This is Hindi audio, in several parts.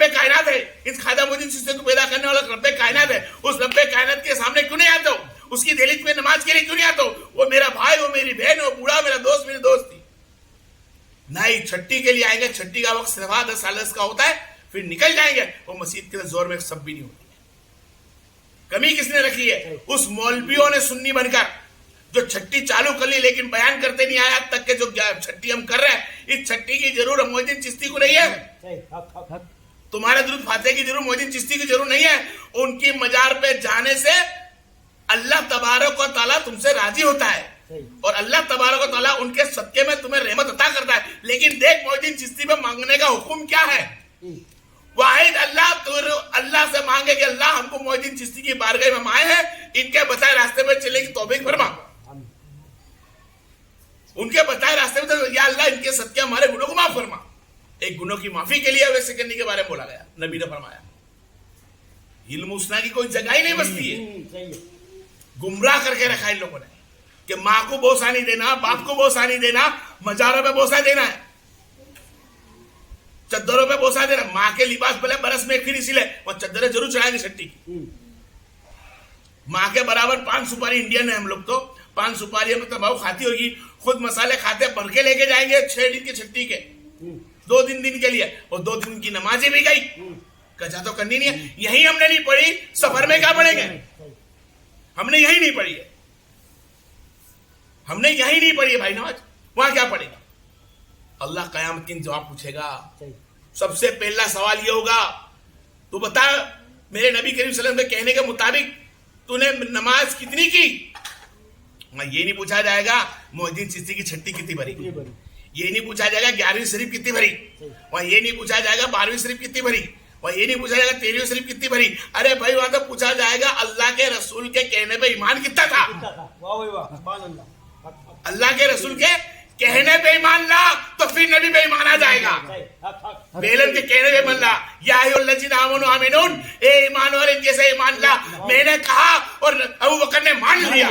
रब्बे कायनात है, इस ख्वाजा मोहद्दीन चिश्ती को पैदा करने वाला रब्बे कायनात है, उस रब्बे कायनात के सामने क्यों नहीं आता हो? उसकी दहलीज में नमाज के लिए क्यों नहीं आता हो? वो मेरा भाई, वो मेरी बहन, वो बूढ़ा मेरा दोस्त, मेरी दोस्त थी। नहीं, छठी के लिए आएंगे, छठी का वक्त 10 साल का होता है, फिर निकल जाएंगे। वो मस्जिद के जोर में सब भी नहीं होती है। कमी किसने रखी है? उस मौलवियों ने सुन्नी बनकर जो छठी चालू कर ली, लेकिन बयान करते नहीं आया तक के जो छठी हम कर रहे हैं, इस छठी की जरूर मोहद्दीन चिश्ती को नहीं है। तुम्हारे दुरूद फातिहा की जरूर मोहद्दीन चिश्ती की जरूर नहीं है। उनकी मजार पे जाने से अल्लाह तबारक व तआला तुमसे राजी होता है और अल्लाह तबारक व तआला उनके सदके में तुम्हें रहमत अता करता है। लेकिन देख मोहद्दीन चिश्ती पे मांगने का हुक्म क्या है? वाहिद अल्लाह, तो अल्लाह से मांगे कि अल्लाह हमको मोहद्दीन चिश्ती की बारगाह में आए हैं, इनके बताए रास्ते में चले की तौफीक फरमा। उनके बताए रास्ते में तो या अल्लाह इनके सदके हमारे गुनों को माफ फरमा। एक गुनों की माफी के लिए वैसे करने के बारे में बोला गया, नबी ने फरमाया। इल्म उसना की कोई जगह ही नहीं बसती है। गुमराह करके रखा इन लोगों ने कि माँ को बोसा नहीं देना, बाप को बोसा नहीं देना, मजारों पे बोसा देना है, चद्दरों पे बोसा देना। माँ के लिबास भले बरस में एक फिर इसीलिए वो चद्दरें जरूर चढ़ाएंगे छठी की। माँ के बराबर पान सुपारी इंडियन है हम लोग, तो पान सुपारी में तो भाव खाती होगी, खुद मसाले खाते भर के लेके जाएंगे 6 दिन की छठी के, 2 दिन के लिए, और 2 दिन की नमाजें भी गई, कजा तो करनी नहीं है। यही हमने नहीं पढ़ी, सफर में क्या पढ़ेंगे? हमने यही नहीं पढ़ी है, हमने यही नहीं पढ़ी है भाई नमाज, वहां क्या पढ़ेगा? अल्लाह कयामत के दिन जवाब पूछेगा। सबसे पहला सवाल ये होगा, तू बता मेरे नबी करीम सल्लल्लाहु अलैहि वसल्लम के कहने के मुताबिक तूने नमाज कितनी की? ये नहीं पूछा जाएगा मोहद्दीन चिश्ती की छठी कितनी भरी, ये नहीं पूछा जाएगा 11वीं शरीफ कितनी भरी, वहां ये नहीं पूछा जाएगा 12वीं शरीफ कितनी भरी, वहां ये नहीं पूछा जाएगा 13वीं शरीफ कितनी भरी। अरे भाई वहां तो पूछा जाएगा अल्लाह के रसूल के कहने पे ईमान कितना था। अल्लाह के रसूल के कहने पे ईमान ला तो फिर नबी पे ईमान आ जाएगा। बेलन के कहने पे ईमान ला, या अय्युहल्लज़ीना आमनू आमिनून, ए ईमान वाले इनके से ईमान ला। मैंने कहा और अबू बकर ने मान लिया,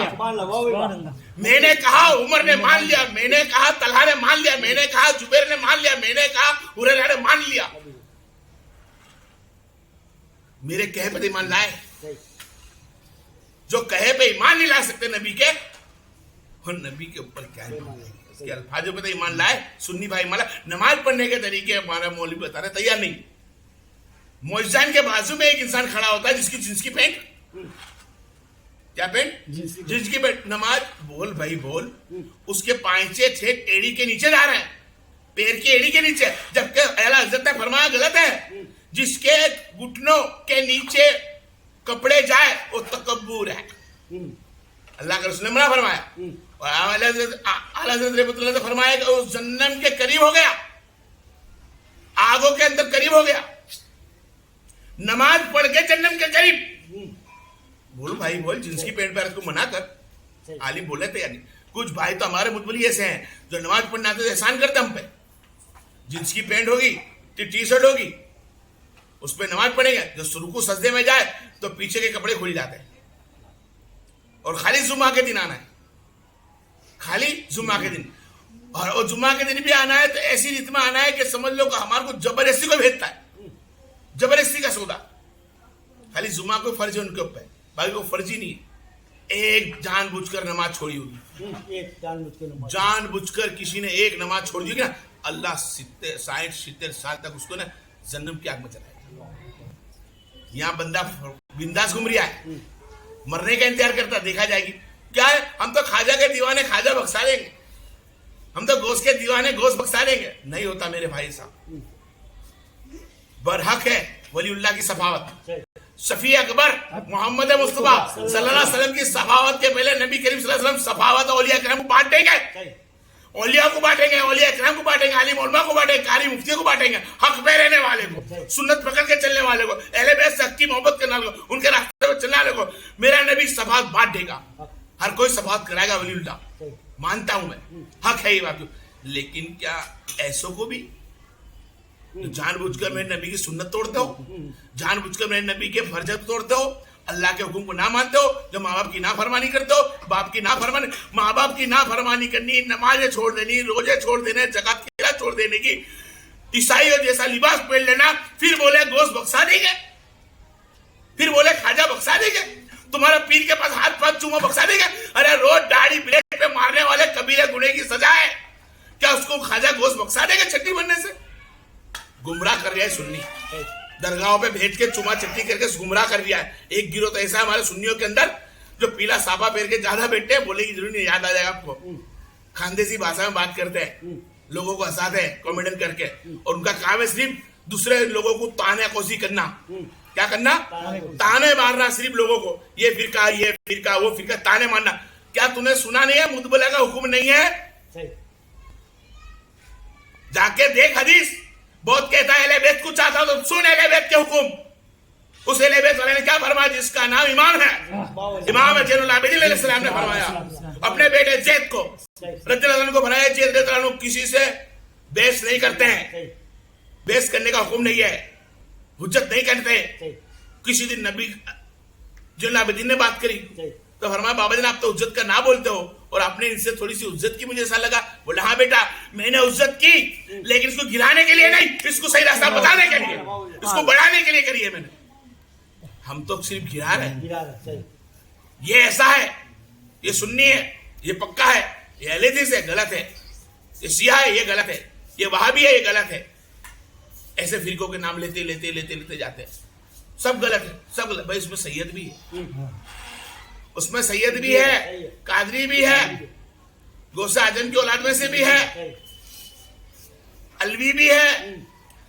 मैंने कहा उमर ने मान लिया, मैंने कहा तलहा ने मान लिया, मैंने कहा जुबैर ने मान लिया, मैंने कहा हुरैरा ने मान लिया। मेरे कहे पे ईमान लाए। जो कहे पे ईमान नहीं ला सकते नबी के, और नबी के ऊपर क्या ईमान लाएंगे? उसके अल्फाजों पे तो ईमान लाए। सुन्नी भाई माला नमाज पढ़ने के तरीके हमारा मौलवी बता रहे, तैयार नहीं। मुअज्जिन के बाजू में एक इंसान खड़ा होता है जिसकी जींस की पैंट, क्या पैंट? जींस की पैंट। नमाज बोल भाई बोल, उसके पांचे थे एड़ी के नीचे जा रहे हैं, पैर की एड़ी के नीचे, जबकि आला हज़रत ने फरमाया गलत है। जिसके घुटनों के नीचे कपड़े जाए वो तकब्बुर है, अल्लाह के रसूल ने मना फरमाया। और आला हज़रत ने फरमाया कि उस जन्नत के करीब हो गया, आगों के अंदर करीब हो गया। नमाज पढ़ के जन्नत के करीब। बोल भाई बोल, जिंस की पैंट पहन को मना कर। आलिम बोले थे यानी कुछ भाई तो हमारे मुतबली ऐसे हैं जो नमाज पढ़ने आते एहसान करते हम पे। जिंस की पैंट होगी, टी शर्ट होगी, उस पर नमाज पढ़ेंगे, जो रुकू सजदे में जाए तो पीछे के कपड़े खुल जाते हैं। और खाली जुम्मा के दिन आना है, खाली जुम्मा के दिन, और जुम्मा के दिन भी आना है तो ऐसी रीत में आना है कि समझ लो कि हमारे को जबरदस्ती को भेजता है, जबरदस्ती का सौदा। खाली जुम्मा को फर्ज है उनके ऊपर, बाकी को फर्ज ही नहीं है। एक जानबूझकर नमाज छोड़ी होगी, जानबूझकर किसी ने एक नमाज छोड़ दी ना, अल्लाह 60-70 साल तक उसको ना जन्नम की आग में जलाएगा। यहाँ बंदा बिंदास घूम रहा है, मरने का इंतजार करता, देखा जाएगी। क्या है, हम तो खाजा के दीवाने खाजा बख्शा लेंगे, हम तो गोश्त के दीवाने गोश्त बख्शा लेंगे। नहीं होता मेरे भाई साहब। बरहक है वलीउल्लाह की सफावत, शफी अकबर मोहम्मद मुस्तफा सल्लल्लाहु अलैहि वसल्लम की सफावत के पहले नबी करीम सल्लल्लाहु अलैहि वसल्लम सफावत औलिया करम को बांट देंगे, औलिया को बांटेंगे, औलिया करम को बांटेंगे, आलिम उलमा को बांटेंगे, कारी मुफ्ती को बांटेंगे, हक पे रहने वाले को, सुन्नत पकड़ के चलने वाले को, अहले बैत से हक की मोहब्बत करने वाले को, उनके रास्ते पर चलने वाले को मेरा नबी सफावत बांट देगा। हर कोई सफावत कराएगा वलीउल्लाह, मानता हूं मैं, हक है ये बात। लेकिन क्या ऐसों को भी जानबूझकर मेरे नबी की सुन्नत तोड़ते हो, जानबूझकर मेरे नबी के फर्ज तोड़ते हो, अल्लाह के हुक्म को ना मानते हो, जो माँ बाप की नाफरमानी करते हो, बाप की नाफरमानी, माँ बाप की नाफरमानी करनी, नमाजें छोड़ देनी, रोजे छोड़ देने, ज़कात छोड़ देने की ईसाइयों जैसा लिबास पहन लेना, फिर बोले गोश्त बख्शा देंगे, फिर बोले खाजा बख्शा देंगे, तुम्हारा पीर के पास हाथ पाथ चूमा बख्शा देंगे। अरे रोज दाढ़ी ब्लेड पे मारने वाले कबीरे गुने की सजा है क्या? उसको खाजा गोश्त बख्शा देंगे छट्टी बनने से? गुमराह कर रहा है सुन्नी, दरगाहों पे भेज के चुमा चट्टी करके गुमराह कर दिया है। एक गिरोह तो ऐसा हमारे सुन्नियों के अंदर जो पीला साफा पहन के ज्यादा बैठते हैं, बोले की जरूरी नहीं, याद आ जाएगा आपको, खानदेसी भाषा में बात करते हैं, लोगों को हंसाते हैं कॉमेडियन करके, और उनका काम है सिर्फ दूसरे लोगों को ताने कोसी करना। क्या करना? ताने मारना सिर्फ लोगों को, ये फिरका वो फिरका, ताने मारना। क्या तूने सुना नहीं है मुतबला का हुक्म नहीं है? जाके देख हदीस, बहुत कहता है अहले बैत को चाहता तो सुन अहले बैत के हुक्म। उस अहले बैत वाले ने क्या फरमाया? जिसका नाम इमाम है, इमाम ज़ैनुल आबिदीन अलैहिस्सलाम ने फरमाया अपने बेटे जैद को रज़ियल्लाहु अन्हु को फरमाया, जैद रज़ियल्लाहु अन्हु किसी से बहस नहीं करते हैं, बहस करने का हुक्म नहीं है, हुज्जत नहीं करते। किसी दिन नबी ज़ैनुल आबिदीन ने बात करी तो फरमाया बाबा जी आप तो हुज्जत का ना बोलते हो, और आपने इनसे थोड़ी सी हुज्जत की, मुझे ऐसा लगा। बोला हाँ बेटा मैंने हुज्जत की, लेकिन इसको गिराने के लिए नहीं, इसको सही रास्ता बताने के लिए, इसको बढ़ाने के लिए करी है मैंने। हम तो सिर्फ गिरा रहे हैं। ये ऐसा है, ये सुन्नी है, ये पक्का है, ये अहले हदीस है, गलत है, ये शिया है, ये गलत है, ये वहाबी है, ये गलत है। ऐसे फिरकों के नाम लेते लेते लेते लेते जाते हैं, सब गलत है, सब गलत। भाई उसमें सैयद भी है, उसमें सैयद भी है, कादरी भी है, गौसे आजम की औलाद में से भी है, अलवी भी है,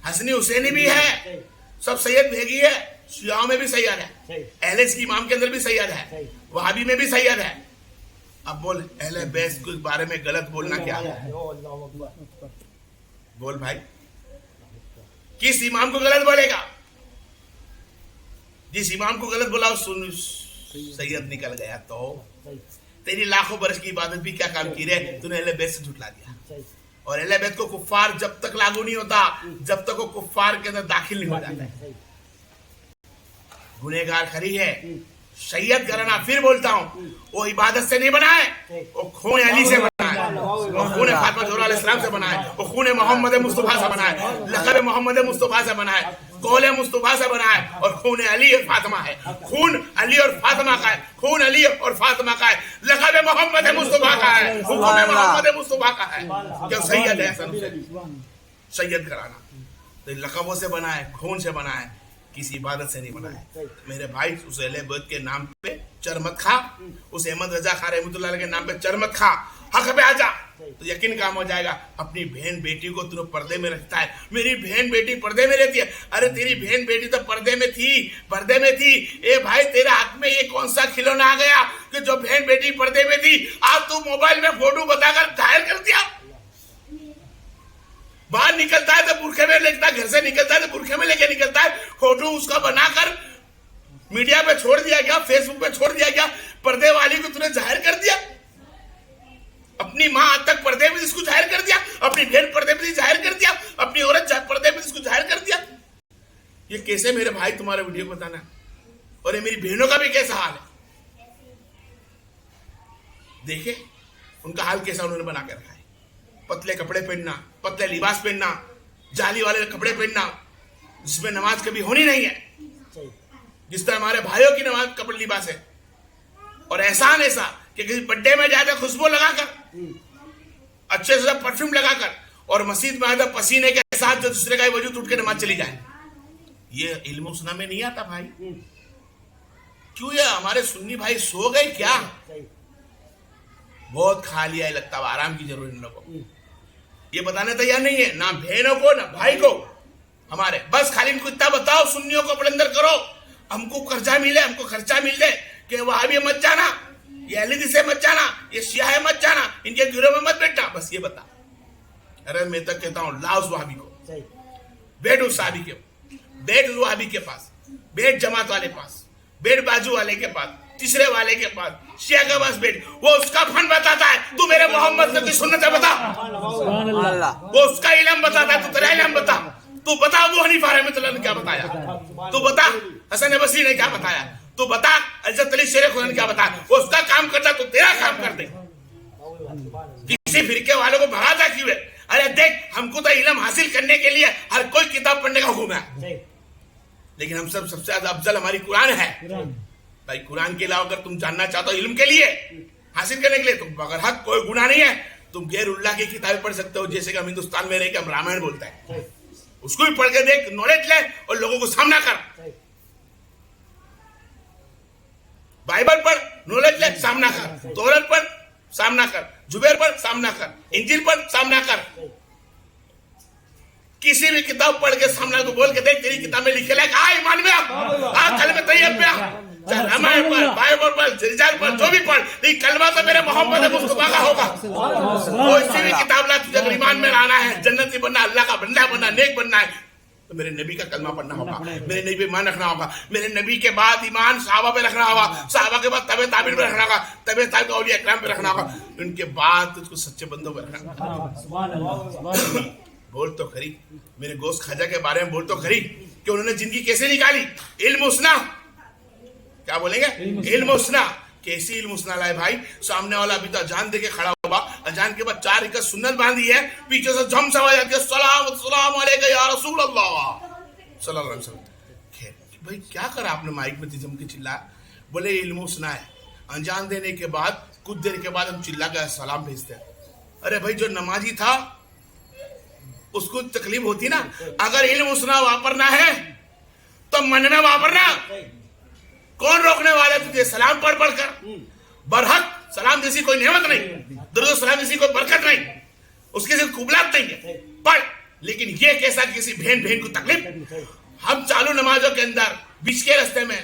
हसनी हुसैनी भी है, सब सैयद भेगी है। शियाओं में भी सैयद है, अहले की इमाम के अंदर भी सैयद है, वहाबी में भी सैयद है। अब बोल अहले बैत के बारे में गलत बोलना क्या है? बोल भाई, किस इमाम को गलत बोलेगा? जिस इमाम को गलत बोला सुन सैयद निकल गया तो तेरी लाखों बरस की इबादत भी क्या काम की रे? तूने अहले बैत से झुठला दिया। और अहले बैत को कुफ्फार जब तक लागू नहीं होता, जब तक वो कुफ्फार के अंदर दाखिल नहीं हो जाता है। गुनहगार खरी है, सैयद करना, फिर बोलता हूं, वो इबादत से नहीं बना है, वो खून अली से बना है, वो खून फातिमा ज़हरा अलैहिस्सलाम से बना है, वो खून मोहम्मद मुस्तफा से बना है, लक़ब मोहम्मद मुस्तफा से बना है, कौल मुस्तफा से बना है, और खून अली और फातिमा है। खून अली और फातिमा का है, खून अली और फातिमा का है, लक़ब मोहम्मद मुस्तफा का है, हुक्म मोहम्मद मुस्तफा का है। क्या सैयद है? सैयद कराना तो लक़बों से बना है, खून से बना है, किसी इबादत से नहीं बना है। मेरे भाई उस अहले बैत के नाम पे चर मत खा, उस अहमद रजा खान रहमतुल्लाह के नाम पे चर मत खा, हक पे आ जा तो यकीन काम हो जाएगा। अपनी बहन बेटी को तू पर्दे में रखता है, मेरी बहन बेटी पर्दे में रहती है। अरे तेरी बहन बेटी तो पर्दे में थी। ए भाई तेरे हाथ में ये कौन सा खिलौना आ गया कि जो बहन बेटी पर्दे में थी आज तू मोबाइल में फोटो बताकर जाहिर कर दिया? बाहर निकलता है तो बुरखे में लेता है, घर से निकलता है तो बुरखे में लेके निकलता है, फोटो उसका बनाकर मीडिया पे छोड़ दिया गया, फेसबुक पे छोड़ दिया गया। पर्दे वाली को तूने जाहिर कर दिया, अपनी माँ आज तक पर्दे में इसको जाहिर कर दिया, अपनी बहन पर्दे में जाहिर कर दिया, अपनी औरत पर्दे में इसको जाहिर कर दिया। ये कैसे मेरे भाई तुम्हारे वीडियो को बताना? और ये मेरी बहनों का भी कैसा हाल है देखे, उनका हाल कैसा उन्होंने बना के रखा है। पतले कपड़े पहनना, पतले लिबास पहनना, जाली वाले कपड़े पहनना, जिसमें नमाज कभी होनी नहीं है, जिस तरह हमारे भाइयों की नमाज कपड़े लिबास है। और एहसान ऐसा कि किसी बर्थडे में जाते खुशबू लगाकर, अच्छे से परफ्यूम लगाकर, और मस्जिद में आते पसीने के साथ जो दूसरे का वजूद उठ के नमाज चली जाए। ये इल्म सुना में नहीं आता भाई। क्यों? ये हमारे सुन्नी भाई सो गए क्या? बहुत खा लिया है लगता है, आराम की जरूरत इन लोगों को। ये बताने तैयार नहीं है ना बहनों को ना भाई को हमारे। बस खाली इनको इतना बताओ, सुन्नियों को अपने अंदर करो, हमको खर्चा मिले, हमको खर्चा मिल जाए कि वहां भी मत जाना, ये अहले हदीस से मत जाना, ये शिया है मत जाना, इनके गिरोह में मत बैठना, बस ये बता। अरे मैं तक कहता हूँ लाओ उस वहाबी को, बैठ उस साहबी के, बैठ उस वहाबी के पास, बैठ जमात वाले पास, बैठ बाजू वाले के पास, तीसरे वाले के पास, शिया के पास बैठ, वो उसका फन बताता है, तू मेरे मोहम्मद की सुन्नत बता, वो उसका इल्म बताता है, तू तेरा इल्म बता। तू बता अबू हनीफा रहमतुल्लाह ने क्या बताया, तू बता हसन बसरी ने क्या बताया, तू बता हज़रत अली शेर खुदा ने क्या बताया। वो उसका काम करता, तू तेरा काम कर दे। किसी फिरके वालों को भगाता क्यों है? अरे देख, हमको तो इल्म हासिल करने के लिए हर कोई किताब पढ़ने का हुक्म है, लेकिन हम सब सबसे ज्यादा अफजल हमारी कुरान है। भाई कुरान के अलावा अगर तुम जानना चाहते हो इल्म के लिए हासिल करने के लिए, तुम अगर हक कोई गुनाह नहीं है, तुम गैरुल्लाह की किताबें पढ़ सकते हो। जैसे कि हम हिंदुस्तान में रह के हम रामायण बोलते हैं, उसको भी पढ़ के देख, नॉलेज ले और लोगों को सामना कर। बाइबल पढ़, नॉलेज ले, सामना कर। तौरात पढ़, सामना कर। जुबैर पर सामना कर, इंजील पर सामना कर। किसी भी किताब पढ़ के सामना तो बोल के देख, तेरी किताब में लिखे लायक आ ईमान में आ कलमे तैयब पे आ, रामायण पढ़, बाइबल पढ़, रिजाल पढ़, जो भी पढ़, लेकिन कलमा तो मेरे मोहम्मद मुस्तफा का होगा। कोई सी भी किताब ला, तुझे अगर ईमान में लाना है, जन्नती बनना, अल्लाह का बंदा बनना, नेक बनना है, तो मेरे नबी का कलमा पढ़ना होगा, मेरे नबी पे ईमान रखना होगा, मेरे नबी के बाद ईमान सहाबा पे रखना होगा, सहाबा के बाद तबे ताबीन पे रखना होगा, तबे ताबीन औलिया इकराम पे रखना होगा, उनके बाद तुझको सच्चे बंदों पे रखना होगा। बोल तो खरी, मेरे गोश्त खाजा के बारे में बोल तो खरी कि उन्होंने जिंदगी कैसे निकाली। इल्म उसना, क्या बोलेंगे, इल्म उसना। कैसी इल्म उसना लाए भाई, सामने वाला अभी तो अजान दे के खड़ा हुआ, अजान के बाद 4 रकात सुन्नत बांधी है, पीछे से झम सवाल जाती है, सलाम अलैका या रसूल अल्लाह सल्लल्लाहु अलैहि वसल्लम। खैर भाई क्या करा आपने, माइक में जम के चिल्ला, बोले इल्म उसना है। अजान देने के बाद कुछ देर के बाद हम चिल्ला के सलाम भेजते हैं। अरे भाई जो नमाजी था उसको तकलीफ होती ना, अगर इल्म उसना वापरना है तो मन में वापरना। कौन रोकने वाला तुझे सलाम पढ़ पढ़ कर? बरहक सलाम जैसी कोई नेमत नहीं, दुरूद सलाम जैसी कोई बरकत नहीं, उसके से कुबलात नहीं है, पढ़। लेकिन ये कैसा किसी बहन को तकलीफ। हम चालू नमाजों के अंदर बीच के रास्ते में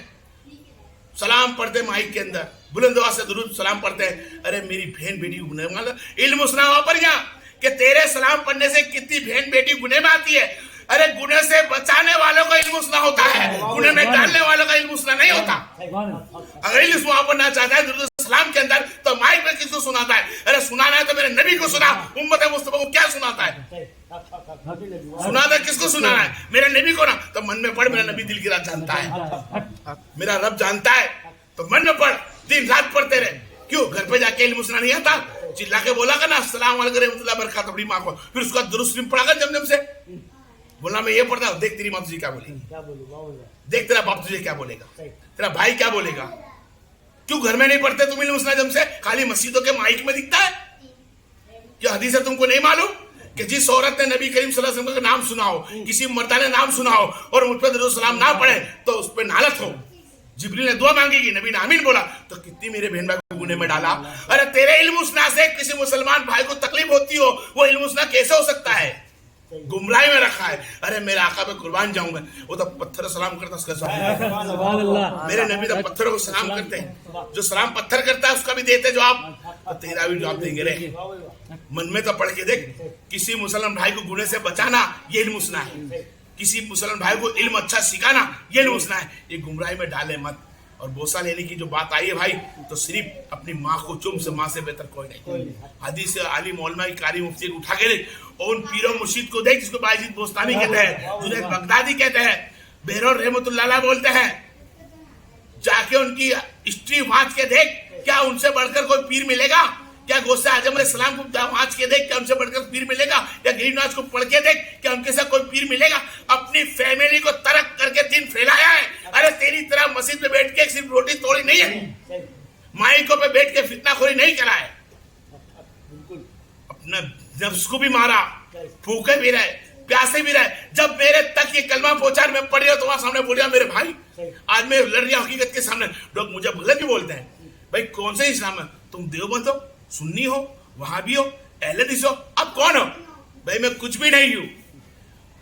सलाम पढ़ते, माइक के अंदर बुलंद आवाज से दुरूद सलाम पढ़ते हैं। अरे मेरी बहन बेटी गुने वाला इल्म उसना वापर जा कि तेरे सलाम पढ़ने से कितनी बहन बेटी गुने में आती है। अरे गुने से बचाने वालों का इल्म उसना होता है, गुने में डालने वालों का इल्म उसना नहीं होता। अगर इल्म वापरना चाहता है दुरूद सलाम के अंदर तो माइक में किसको सुनाता है? अरे सुनाना है तो मेरे नबी को सुना, उम्मत मुस्तफा को क्या सुनाता है? सुनाता है किसको सुनाना है? मेरे नबी को ना। तो मन में पढ़, मेरा नबी दिल की रात जानता है, मेरा रब जानता है, तो मन में पढ़, दिन रात पढ़ते रहे। क्यों घर पे जाके इल्म उसना नहीं आता? चिल्ला के बोला का ना अस्सलाम वालेकुम रहमतुल्लाह बरकात अपनी माँ को, फिर उसका दुरुस्त पढ़ा कर जम से बोला मैं ये पढ़ता हूँ, देख तेरी माँ तुझे क्या बोलेगी, देख तेरा बाप तुझे क्या बोलेगा, तेरा भाई क्या बोलेगा। क्यों घर में नहीं पढ़ते तुम इल्म उसना जम से? खाली मस्जिदों के माइक में दिखता है। क्या हदीस है तुमको नहीं मालूम कि जिस औरत ने नबी करीम सल्लल्लाहु अलैहि वसल्लम का नाम सुना हो, किसी मर्दा ने नाम सुना हो और मुझ पर दुरूद सलाम ना पढ़े तो उस पर नालत हो। जिब्रील ने दुआ मांगेगी, नबी ने आमीन बोला, तो कितनी मेरे बहन भाई को गुने में डाला। अरे तेरे इल्म उसना से किसी मुसलमान भाई को तकलीफ होती हो, वो इल्म उसना कैसे हो सकता है? गुमराही में रखा है। अरे मेरे आका पे कुर्बान जाऊंगा, वो तो पत्थर सलाम करता उसका मेरे नबी तो पत्थरों को सलाम करते हैं, जो सलाम पत्थर करता है उसका भी देते जवाब, तो तेरा भी जवाब देंगे रे। मन में तो पढ़ के देख, किसी मुसलमान भाई को गुने से बचाना ये इल्म उसना है, किसी मुसलमान भाई को इल्म अच्छा सिखाना ये इल्म उसना है। ये गुमराही में डाले मत। और बोसा लेने की जो बात आई है भाई, तो सिर्फ अपनी माँ को चुम से, माँ से बेहतर कोई नहीं। हदीस आली मौलमा की कारी मुफ्ती उठा के देख, और उन पीरों मुर्शिद को देख जिसको बायजीद बोस्तामी कहते हैं, जुनैद बगदादी कहते हैं, बेहरौर रहमतुल्लाह बोलते हैं। जाके उनकी हिस्ट्री वाँच के देख, क्या उनसे बढ़कर कोई पीर मिलेगा? क्या गौसे आजम अलैहिस्सलाम को वाँच के देख, क्या उनसे बढ़कर पीर मिलेगा? या गरीबनाज को पढ़ के देख, क्या उनके साथ कोई पीर मिलेगा? अपनी फैमिली को तरक करके दिन फैलाया है। अरे तेरी तरह मस्जिद में बैठ के सिर्फ रोटी तोड़ी नहीं है, माइकों पे बैठ के फितनाखोरी नहीं करा है, अपना नफ्स को भी मारा, भूखे भी रहे, प्यासे भी रहे। जब मेरे तक ये कलमा पहुंचा, मैं पढ़ रहा तो वहां सामने बोल रहा मेरे भाई आज मैं लड़ रहा हकीकत के सामने। लोग मुझे गलत भी बोलते हैं, भाई कौन से इस्लाम है? तुम देवबंद हो, सुन्नी हो, वहाबी हो, अहले हदीस हो, अब कौन हो? भाई मैं कुछ भी नहीं हूं,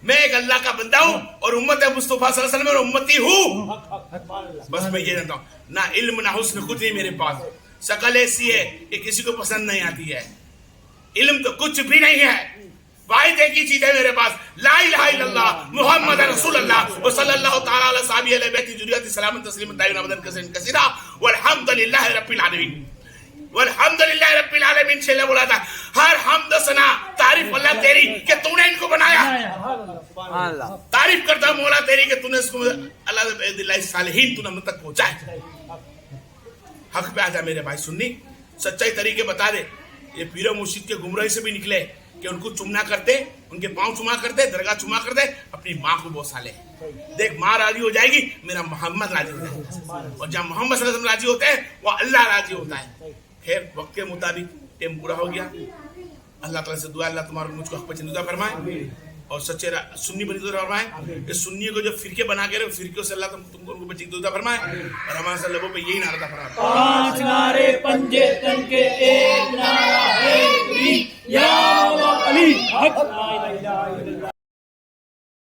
मैं एक अल्लाह का बंदा हूं और उम्मत मुस्तफा सल्लल्लाहु अलैहि वसल्लम उम्मती हूं। बस मैं ये जानता हूं, ना इल्म ना हुस्न कुछ नहीं मेरे पास, शक्ल ऐसी है कि किसी को पसंद नहीं आती है, इल्म तो कुछ भी नहीं है। वाहिद एक ही चीज है मेरे पास, ला इलाहा इल्लल्लाह मुहम्मद रसूलुल्लाह व सल्लल्लाहु तआला अला सहाबी अल बैति जुरियत सलाम तस्लीम दाइम अबदन कसीरन कसीरा वल्हम्दुलिल्लाहि रब्बिल आलमीन। वल्हम्दुलिल्लाहि रब्बिल आलमीन से बोला था, हर हमद सना तारीफ अल्लाह तेरी कि तूने इनको बनाया, तारीफ करता मौला तेरी कि तूने इसको अल्लाह बिल्लाह सालिहीन तूने हम तक पहुंचाए। हक पे आ जा मेरे भाई सुन्नी, सच्चाई तरीके बता दे। ये पीरो मुर्शिद के गुमराही से भी निकले कि उनको चुमना करते, उनके पांव चुमा करते, दरगाह चुमा करते, अपनी माँ को बहुत साले। देख माँ राजी हो जाएगी, मेरा मोहम्मद राजी हो जाएगा, और जहाँ मोहम्मद सल्लल्लाहु अलैहि वसल्लम राजी होते हैं वो अल्लाह राजी होता है। खैर वक्त के मुताबिक टाइम पूरा हो गया। अल्लाह ताला से दुआ, अल्लाह तुम्हारा मुझको हक पसंदीदा फरमाए और सच्चे सुन्नी बनी फरमाए। इस सुन्नी को जो फिरके बना के रहे, फिरकियों से अल्लाह तुमको उनको बची फरमाए, और हमारे लबों पे यही नारा था फरमाए, 5 नारे पंजे